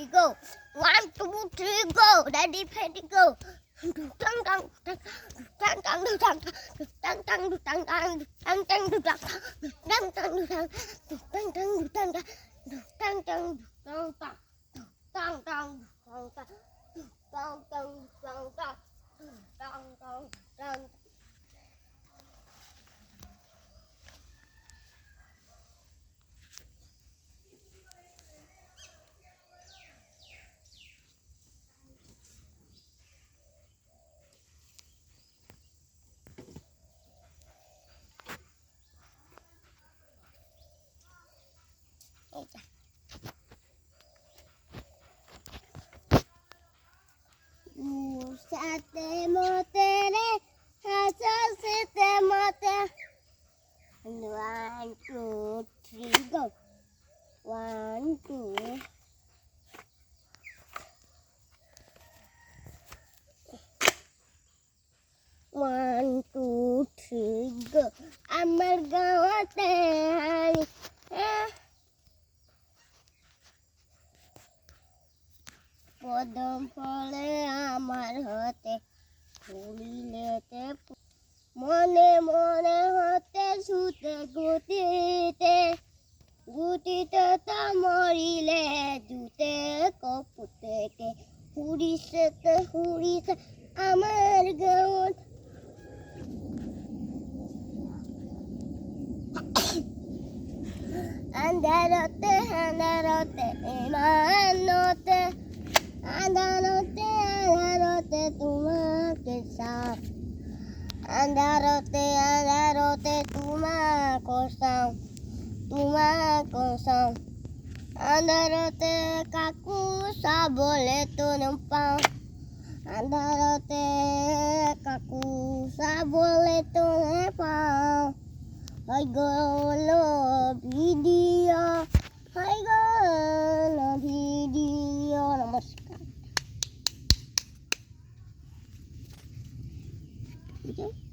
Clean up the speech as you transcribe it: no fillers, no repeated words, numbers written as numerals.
Go. 1, 2, 3, go. Daddy, ready, go. Tang tang tang tang tang tang tang tang tang tang tang tang tang tang tang tang Sate motere, sate motere. 1, 2, 3, go. 1, 2. 1, 2, 3, go. আমার গাওয়াতে পদম ফলে আমার হতে ফুলিলেতে মনে মনে হতে ছুতে গুটিতে গুটিতে তা মরিলে জুতে কপুতেতে হুড়িছে আমার গাওয়াত আন্ধারতে ইমানতে আন্ধারতে তোমাকে সাথ আন্ধারতে তোমাকে সাথ আন্ধারতে কাকু সা বলে তো পাও আন্ধারতে কাকু সা বলে তো পাও I go video. I go video. Namaskar. Okay.